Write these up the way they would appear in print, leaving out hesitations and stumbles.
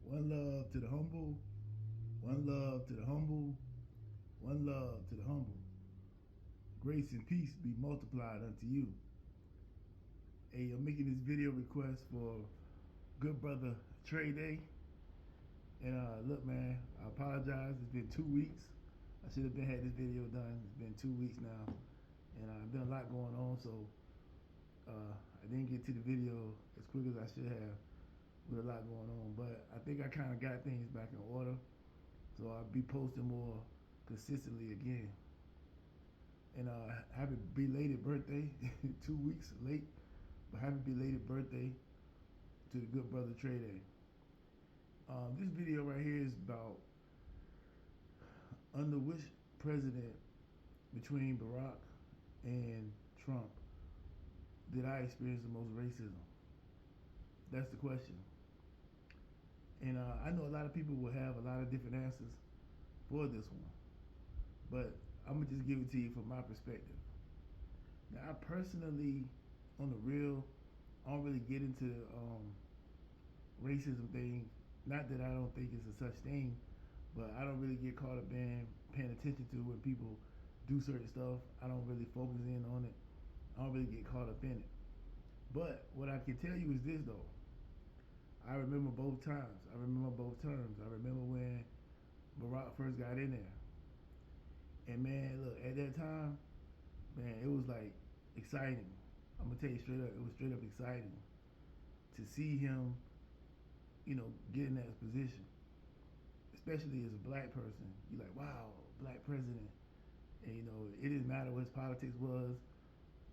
One love to the humble, one love to the humble, one love to the humble. Grace and peace be multiplied unto you. Hey, I'm making this video request for good brother Trey Day. And look, man, I apologize. It's been 2 weeks. I should have been had this video done. It's been 2 weeks now, and I've been a lot going on, so I didn't get to the video as quick as I should have with a lot going on. But I think I kind of got things back in order, so I'll be posting more consistently again. And happy belated birthday, 2 weeks late, but happy belated birthday to the good brother Trey Day. This video right here is about under which president between Barack and Trump did I experience the most racism? That's the question. And I know a lot of people will have a lot of different answers for this one, but I'm gonna just give it to you from my perspective. Now, I personally, on the real, I don't really get into racism thing. Not that I don't think it's a such thing, but I don't really get caught up in paying attention to when people do certain stuff. I don't really focus in on it. I don't really get caught up in it. But what I can tell you is this though. I remember both times. I remember both terms. I remember when Barack first got in there. And man, look, at that time, man, it was like exciting. I'm gonna tell you straight up, it was straight up exciting to see him, get in that position. Especially as a black person. You're like, wow, black president. And it didn't matter what his politics was.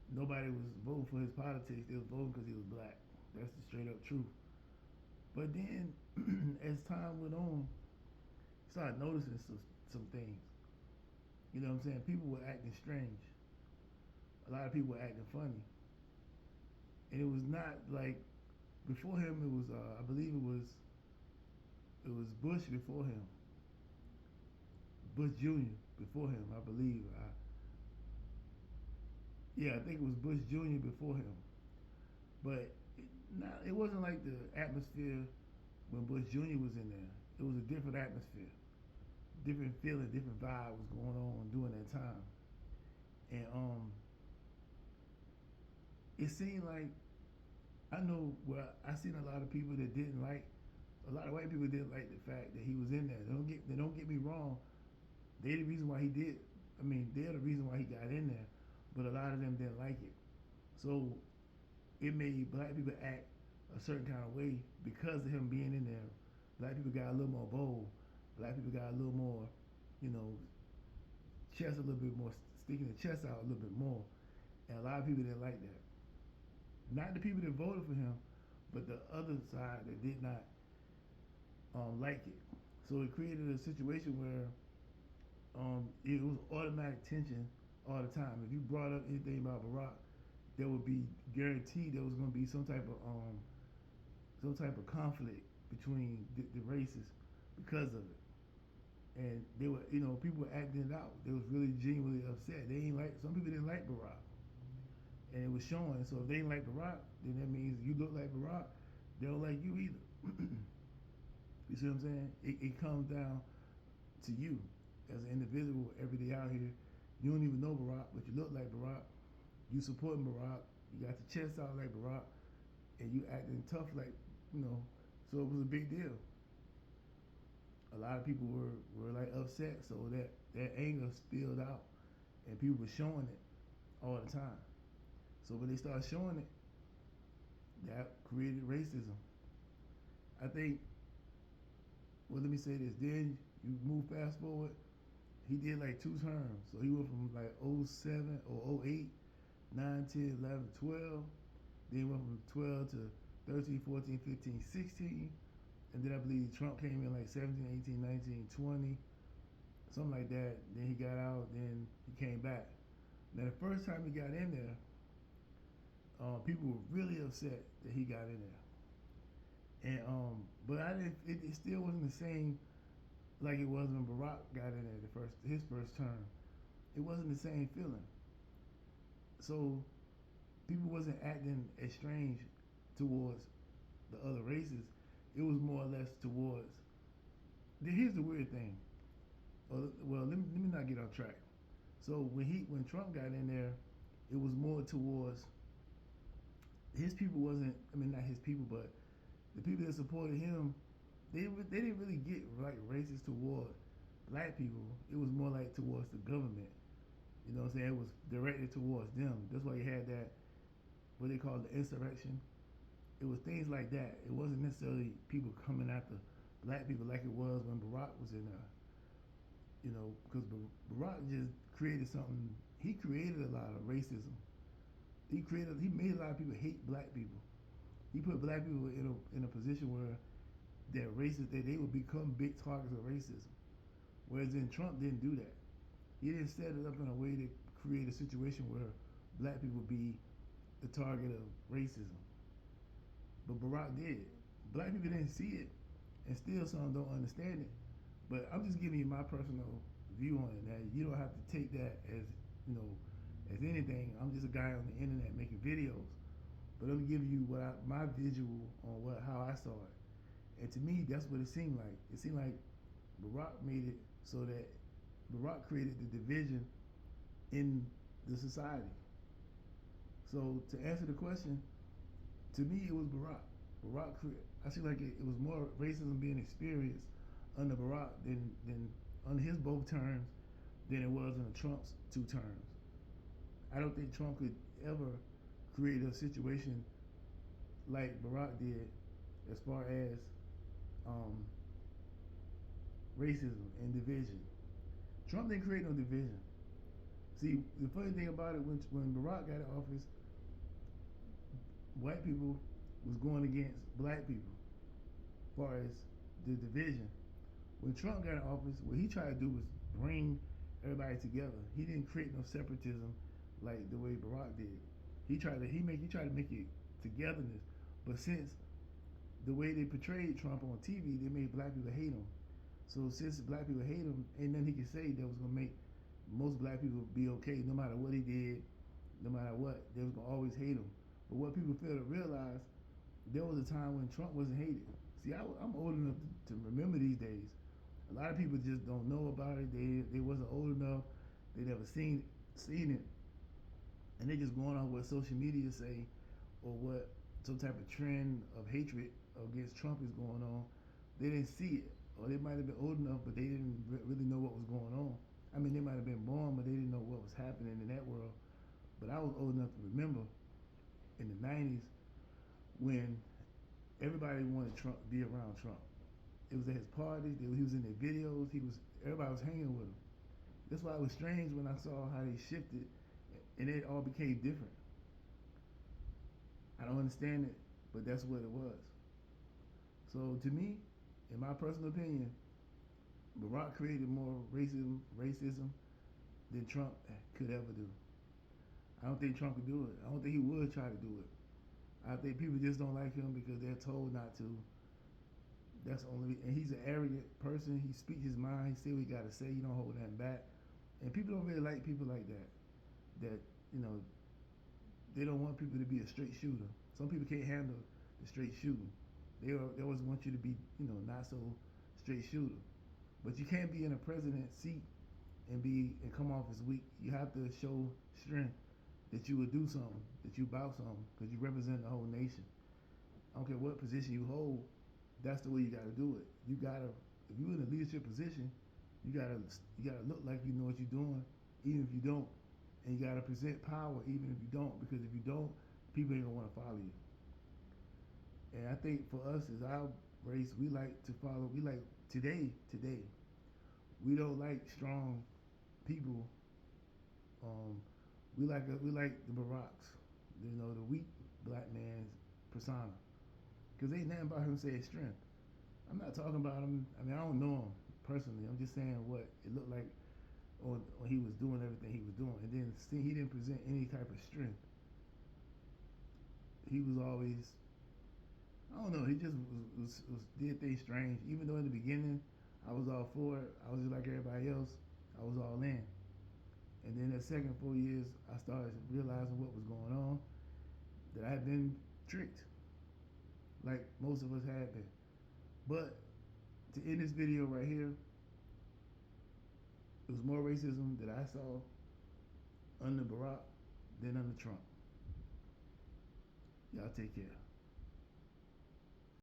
Nobody was voting for his politics. They was voting because he was black. That's the straight up truth. But then, as time went on, you started noticing some things. You know what I'm saying? People were acting strange. A lot of people were acting funny. And it was not like before him. It was I believe it was Bush before him. Bush Jr. before him, I believe. Yeah, I think it was Bush Jr. before him. But it wasn't like the atmosphere when Bush Jr. was in there. It was a different atmosphere, different feeling, different vibe was going on during that time. And it seemed like I know where I seen a lot of people that didn't like. A lot of white people didn't like the fact that he was in there. They don't get me wrong. They're the reason why he did. I mean, they're the reason why he got in there. But a lot of them didn't like it. So it made black people act a certain kind of way because of him being in there. Black people got a little more bold. Black people got a little more, you know, chest a little bit more, sticking the chest out a little bit more. And a lot of people didn't like that. Not the people that voted for him, but the other side that did not like it. So it created a situation where it was automatic tension all the time. If you brought up anything about Barack, there would be guaranteed there was going to be some type of conflict between the races because of it. And they were, people were acting it out. They was really genuinely upset. They ain't like some people didn't like Barack, and it was showing. So if they didn't like Barack, then that means you look like Barack. They don't like you either. You see what I'm saying? It comes down to you as an individual every day out here. You don't even know Barack, but you look like Barack. You supporting Barack. You got your chest out like Barack, and you acting tough like, So it was a big deal. A lot of people were like upset, so that anger spilled out, and people were showing it all the time. So when they started showing it, that created racism. I think. Well, let me say this. Then you move fast forward. He did like 2 terms. So he went from like '07 or '08, 9, 10, 11, 12. Then he went from 12 to 13, 14, 15, 16. And then I believe Trump came in like 17, 18, 19, 20. Something like that. Then he got out. Then he came back. Now the first time he got in there, people were really upset that he got in there. And but I didn't. It still wasn't the same like it was when Barack got in there his first term. It wasn't the same feeling. So people wasn't acting as strange towards the other races. it was more or less towards. Here's the weird thing. Well, let me not get off track. So when Trump got in there, it was more towards his people wasn't. I mean, not his people, but the people that supported him. They didn't really get like racist toward black people. It was more like towards the government. You know what I'm saying? It was directed towards them. That's why you had that what they call the insurrection. It was things like that. It wasn't necessarily people coming after black people like it was when Barack was in there. You know, because Barack just created something. He created a lot of racism. He made a lot of people hate black people. He put black people in a position where they're racist. They would become big targets of racism. Whereas then Trump didn't do that. He didn't set it up in a way to create a situation where black people would be the target of racism. But Barack did. Black people didn't see it, and still some don't understand it. But I'm just giving you my personal view on it. Now you don't have to take that as you know as anything. I'm just a guy on the internet making videos, but I'm giving you my visual on how I saw it. And to me, that's what it seemed like. It seemed like Barack made it so that Barack created the division in the society. So to answer the question, to me it was Barack. I see like it was more racism being experienced under Barack than under his both terms than it was under Trump's two terms. I don't think Trump could ever create a situation like Barack did as far as racism and division. Trump didn't create no division. See, the funny thing about it, when Barack got in office, white people was going against black people as far as the division. When Trump got in office, what he tried to do was bring everybody together. He didn't create no separatism like the way Barack did. He tried to make it togetherness. But since the way they portrayed Trump on TV, they made black people hate him. So since black people hate him, ain't nothing he could say that was gonna make most black people be okay, no matter what he did, no matter what, they was gonna always hate him. But what people fail to realize, there was a time when Trump wasn't hated. See, I'm old enough to remember these days. A lot of people just don't know about it. They wasn't old enough. They never seen it, and they just going on what social media say, or what some type of trend of hatred against Trump is going on. They didn't see it, or they might have been old enough, but they didn't really know what was going on. I mean, they might have been born, but they didn't know what was happening in that world. But I was old enough to remember in the 90s when everybody wanted Trump to be around Trump. It was at his parties. He was in their videos. Everybody was hanging with him. That's why it was strange when I saw how they shifted, and it all became different. I don't understand it, but that's what it was. So to me, in my personal opinion, Barack created more racism than Trump could ever do. I don't think Trump could do it. I don't think he would try to do it. I think people just don't like him because they're told not to. That's the only. And he's an arrogant person. He speaks his mind. He say what he got to say. He don't hold nothing back. And people don't really like people like that. That they don't want people to be a straight shooter. Some people can't handle the straight shooting. They always want you to be not so straight shooter. But you can't be in a president's seat and come off as weak. You have to show strength that you would do something, that you about something, because you represent the whole nation. I don't care what position you hold. That's the way you got to do it. You gotta, if you're in a leadership position, you gotta look like you know what you're doing, even if you don't, and you gotta present power even if you don't, because if you don't, people ain't gonna want to follow you. And I think for us as our race, we like to follow. We like today. We don't like strong people. We like the Baracks, the weak black man's persona. Because ain't nothing about him saying strength. I'm not talking about him. I mean, I don't know him personally. I'm just saying what it looked like when he was doing everything he was doing. And then he didn't present any type of strength. He was always, I don't know, he just did things strange. Even though in the beginning, I was all for it. I was just like everybody else. I was all in. And then that second 4 years, I started realizing what was going on, that I had been tricked. Like most of us had been. But to end this video right here, it was more racism that I saw under Barack than under Trump. Y'all take care.